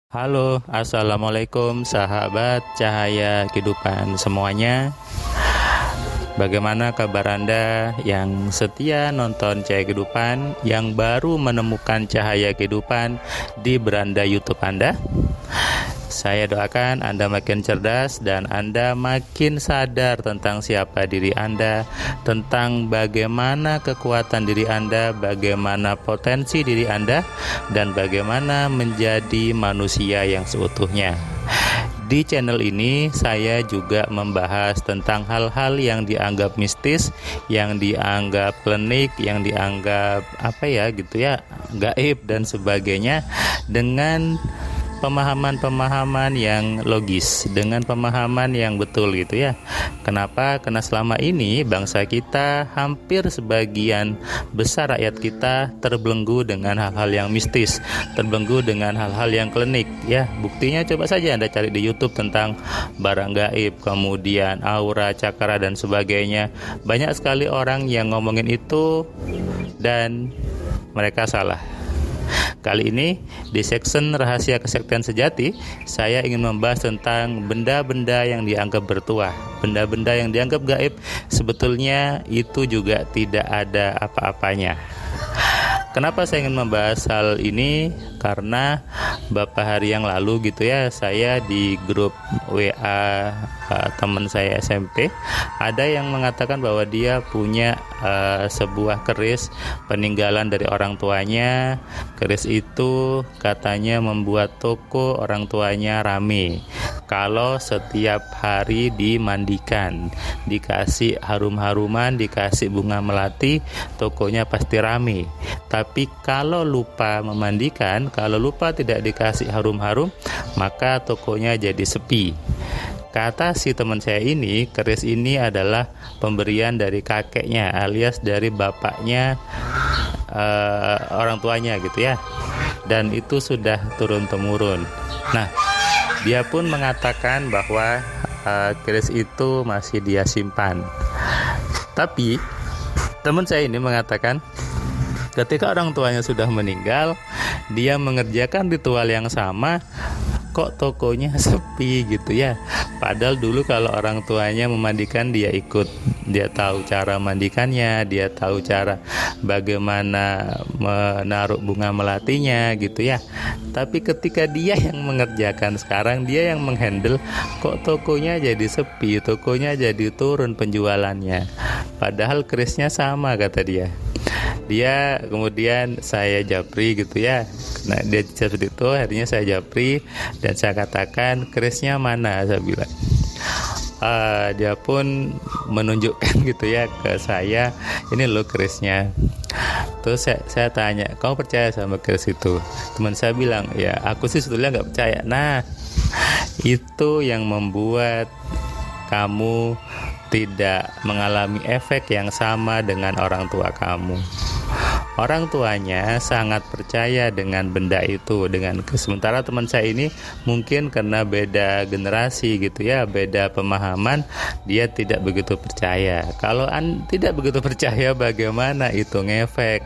Halo, assalamualaikum sahabat cahaya kehidupan semuanya. Bagaimana kabar Anda yang setia nonton Cahaya Kehidupan, yang baru menemukan Cahaya Kehidupan di beranda YouTube Anda? Saya doakan Anda makin cerdas dan Anda makin sadar tentang siapa diri Anda, tentang bagaimana kekuatan diri Anda, bagaimana potensi diri Anda, dan bagaimana menjadi manusia yang seutuhnya. Di channel ini saya juga membahas tentang hal-hal yang dianggap mistis, yang dianggap klinik, yang dianggap gaib dan sebagainya, dengan pemahaman-pemahaman yang logis, dengan pemahaman yang betul gitu ya. Kenapa? Karena selama ini bangsa kita, hampir sebagian besar rakyat kita terbelenggu dengan hal-hal yang mistis, terbelenggu dengan hal-hal yang klinik ya. Buktinya coba saja Anda cari di YouTube tentang barang gaib, kemudian aura, cakra dan sebagainya. Banyak sekali orang yang ngomongin itu dan mereka salah. Kali ini di section rahasia kesaktian sejati, saya ingin membahas tentang benda-benda yang dianggap bertuah, benda-benda yang dianggap gaib. Sebetulnya itu juga tidak ada apa-apanya. Kenapa saya ingin membahas hal ini? Karena beberapa hari yang lalu gitu ya, saya di grup WA teman saya SMP, ada yang mengatakan bahwa dia punya sebuah keris peninggalan dari orang tuanya. Keris itu katanya membuat toko orang tuanya rame. Kalau setiap hari dimandikan, dikasih harum-haruman, dikasih bunga melati, tokonya pasti rame. Tapi kalau lupa memandikan, kalau lupa tidak dikasih harum-harum, maka tokonya jadi sepi. Kata si teman saya ini, keris ini adalah pemberian dari kakeknya alias dari bapaknya orang tuanya gitu ya. Dan itu sudah turun-temurun. Nah, dia pun mengatakan bahwa keris itu masih dia simpan. Tapi teman saya ini mengatakan ketika orang tuanya sudah meninggal, dia mengerjakan ritual yang sama, kok tokonya sepi gitu ya. Padahal dulu kalau orang tuanya memandikan, dia ikut, dia tahu cara mandikannya, dia tahu cara bagaimana menaruh bunga melatinya gitu ya. Tapi ketika dia yang mengerjakan sekarang, dia yang menghandle, kok tokonya jadi sepi, tokonya jadi turun penjualannya. Padahal kerisnya sama, kata dia. Dia kemudian saya japri gitu ya. Nah, dia seperti itu, akhirnya saya japri dan saya katakan, kerisnya mana? Saya bilang. Dia pun menunjukkan gitu ya ke saya, ini loh kerisnya. Terus saya tanya, kamu percaya sama keris itu? Teman saya bilang, ya aku sih sebetulnya nggak percaya. Nah, itu yang membuat kamu tidak mengalami efek yang sama dengan orang tua kamu. Orang tuanya sangat percaya dengan benda itu, sementara teman saya ini mungkin karena beda generasi gitu ya, beda pemahaman, dia tidak begitu percaya. Kalau tidak begitu percaya, bagaimana itu ngefek?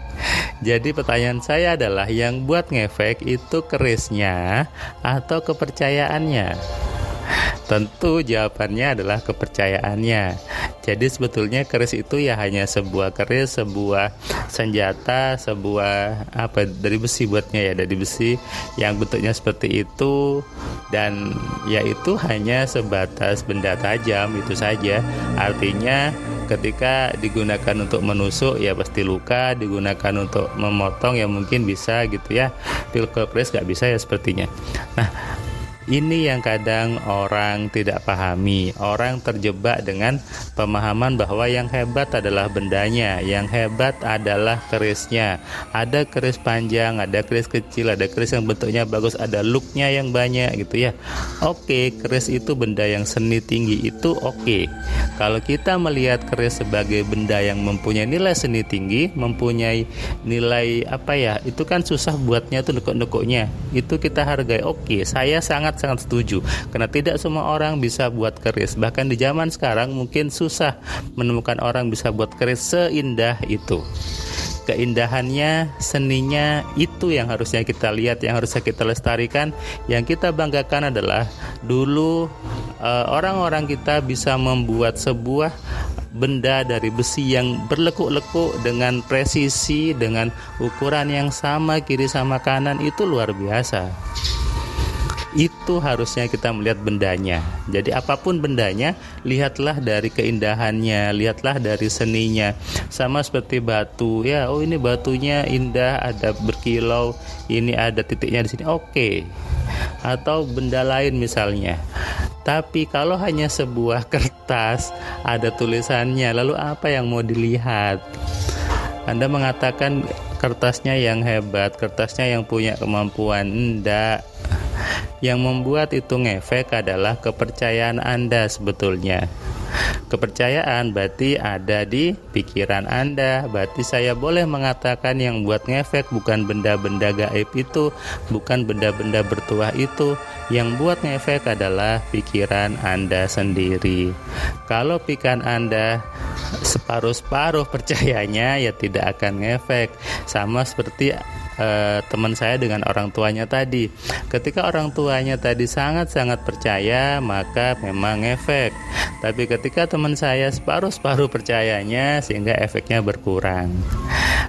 Jadi pertanyaan saya adalah, yang buat ngefek itu kerisnya atau kepercayaannya? Tentu jawabannya adalah kepercayaannya. Jadi sebetulnya keris itu ya hanya sebuah keris, sebuah senjata, sebuah dari besi buatnya ya, dari besi yang bentuknya seperti itu, dan ya itu hanya sebatas benda tajam itu saja. Artinya ketika digunakan untuk menusuk ya pasti luka, digunakan untuk memotong ya mungkin bisa gitu ya. Kalau keris nggak bisa ya sepertinya. Nah, ini yang kadang orang tidak pahami. Orang terjebak dengan pemahaman bahwa yang hebat adalah bendanya, yang hebat adalah kerisnya. Ada keris panjang, ada keris kecil, ada keris yang bentuknya bagus, ada looknya yang banyak gitu ya. Oke, keris itu benda yang seni tinggi, itu oke. Kalau kita melihat keris sebagai benda yang mempunyai nilai seni tinggi, mempunyai nilai itu kan susah buatnya tuh, nekuk-nekuknya, itu kita hargai. Oke, saya sangat setuju, karena tidak semua orang bisa buat keris. Bahkan di zaman sekarang mungkin susah menemukan orang bisa buat keris seindah itu. keindahannya, seninya, itu yang harusnya kita lihat, yang harusnya kita lestarikan. Yang kita banggakan adalah dulu orang-orang kita bisa membuat sebuah benda dari besi yang berlekuk-lekuk dengan presisi, dengan ukuran yang sama kiri sama kanan, itu luar biasa. Itu harusnya kita melihat bendanya. Jadi apapun bendanya, lihatlah dari keindahannya, lihatlah dari seninya. Sama seperti batu, ya, oh ini batunya indah, ada berkilau, ini ada titiknya di sini, oke. Atau benda lain misalnya. Tapi kalau hanya sebuah kertas, ada tulisannya, lalu apa yang mau dilihat? Anda mengatakan kertasnya yang hebat, kertasnya yang punya kemampuan. Enggak. Yang membuat itu ngefek adalah kepercayaan Anda sebetulnya. Kepercayaan berarti ada di pikiran Anda. Berarti saya boleh mengatakan yang buat ngefek bukan benda-benda gaib itu, bukan benda-benda bertuah itu. Yang buat ngefek adalah pikiran Anda sendiri. Kalau pikiran Anda separuh-separuh percayanya, ya tidak akan ngefek. Sama seperti teman saya dengan orang tuanya tadi. Ketika orang tuanya tadi sangat-sangat percaya, maka memang efek. Tapi ketika teman saya separuh-separuh percayanya, sehingga efeknya berkurang.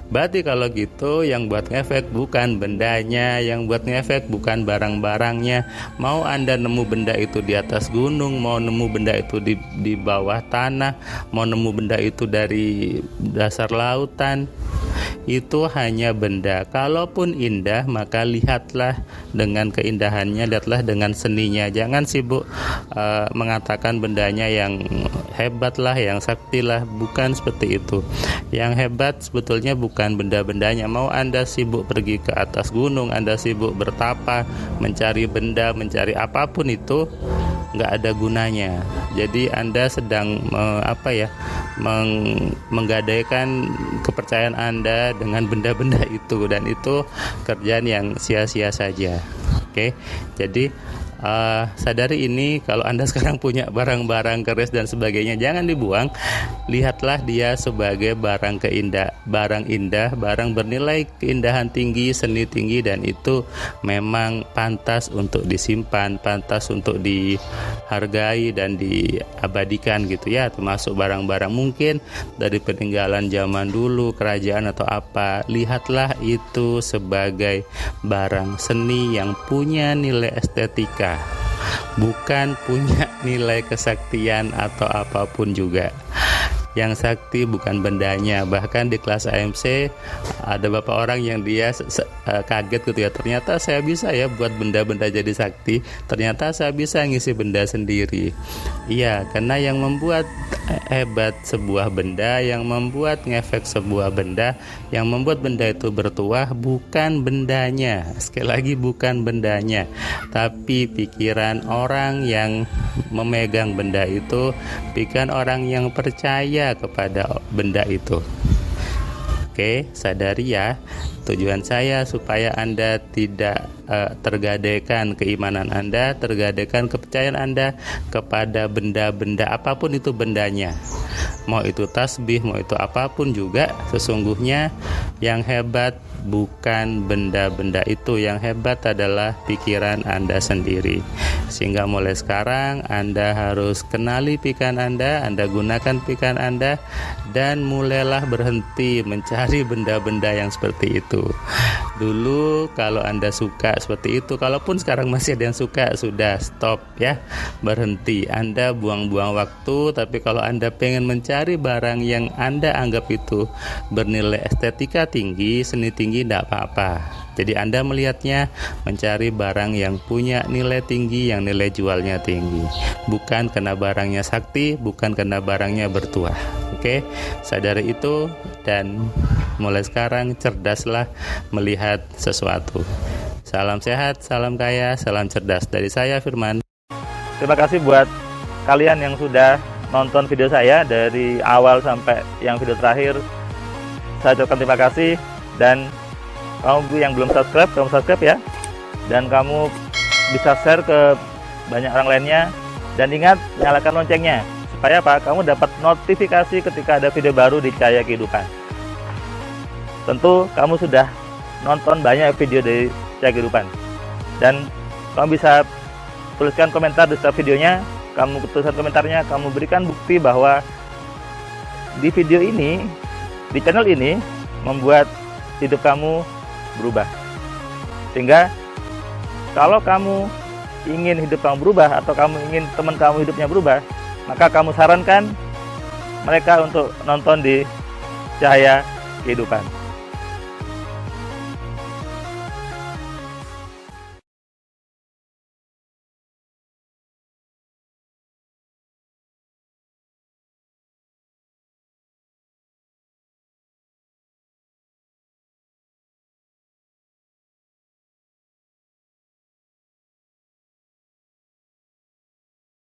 Berarti kalau gitu, yang buat ngefek bukan bendanya, yang buat ngefek bukan barang-barangnya. Mau Anda nemu benda itu di atas gunung, mau nemu benda itu di bawah tanah, mau nemu benda itu dari dasar lautan, itu hanya benda. Kalaupun indah, maka lihatlah dengan keindahannya, lihatlah dengan seninya. Jangan sibuk mengatakan bendanya yang hebat lah, yang sakti lah. Bukan seperti itu. Yang hebat sebetulnya bukan benda-bendanya. Mau Anda sibuk pergi ke atas gunung, Anda sibuk bertapa, mencari benda, mencari apapun itu, nggak ada gunanya. Jadi Anda sedang menggadaikan kepercayaan Anda dengan benda-benda itu, dan itu kerjaan yang sia-sia saja. Oke. Jadi sadari ini, kalau Anda sekarang punya barang-barang keris dan sebagainya, jangan dibuang. Lihatlah dia sebagai barang indah, barang bernilai keindahan tinggi, seni tinggi, dan itu memang pantas untuk disimpan, pantas untuk dihargai dan diabadikan gitu ya. Termasuk barang-barang mungkin dari peninggalan zaman dulu, kerajaan atau apa. Lihatlah itu sebagai barang seni yang punya nilai estetika, bukan punya nilai kesaktian atau apapun juga. Yang sakti bukan bendanya. Bahkan di kelas AMC ada beberapa orang yang dia kaget gitu ya, ternyata saya bisa ya buat benda-benda jadi sakti, ternyata saya bisa ngisi benda sendiri. Iya, karena yang membuat hebat sebuah benda, yang membuat ngefek sebuah benda, yang membuat benda itu bertuah bukan bendanya. Sekali lagi, bukan bendanya, tapi pikiran orang yang memegang benda itu, pikiran orang yang percaya kepada benda itu. Oke, sadari ya, tujuan saya supaya Anda tidak tergadaikan keimanan Anda, tergadaikan kepercayaan Anda kepada benda-benda apapun itu bendanya. Mau itu tasbih, mau itu apapun juga, sesungguhnya yang hebat bukan benda-benda itu, yang hebat adalah pikiran Anda sendiri. Sehingga mulai sekarang Anda harus kenali pikiran Anda gunakan pikiran Anda, dan mulailah berhenti mencari benda-benda yang seperti itu. Dulu kalau Anda suka seperti itu, kalaupun sekarang masih ada yang suka, sudah stop ya, berhenti. Anda buang-buang waktu. Tapi kalau Anda pengen mencari barang yang Anda anggap itu bernilai estetika tinggi, seni tinggi, tidak apa-apa. Jadi Anda melihatnya mencari barang yang punya nilai tinggi, yang nilai jualnya tinggi, bukan karena barangnya sakti, bukan karena barangnya bertuah. Oke, sadari itu, dan mulai sekarang cerdaslah melihat sesuatu. Salam sehat, salam kaya, salam cerdas dari saya, Firman. Terima kasih buat kalian yang sudah nonton video saya dari awal sampai yang video terakhir. Saya ucapkan terima kasih, dan kamu yang belum subscribe, kamu subscribe ya, dan kamu bisa share ke banyak orang lainnya, dan ingat nyalakan loncengnya supaya apa? Kamu dapat notifikasi ketika ada video baru di Cahaya Kehidupan. tentu kamu sudah nonton banyak video dari Cahaya Kehidupan. Dan kamu bisa tuliskan komentar di setiap videonya, kamu tuliskan komentarnya, kamu berikan bukti bahwa di video ini, di channel ini, membuat hidup kamu berubah. Sehingga kalau kamu ingin hidup kamu berubah, atau kamu ingin teman kamu hidupnya berubah, maka kamu sarankan mereka untuk nonton di Cahaya Kehidupan.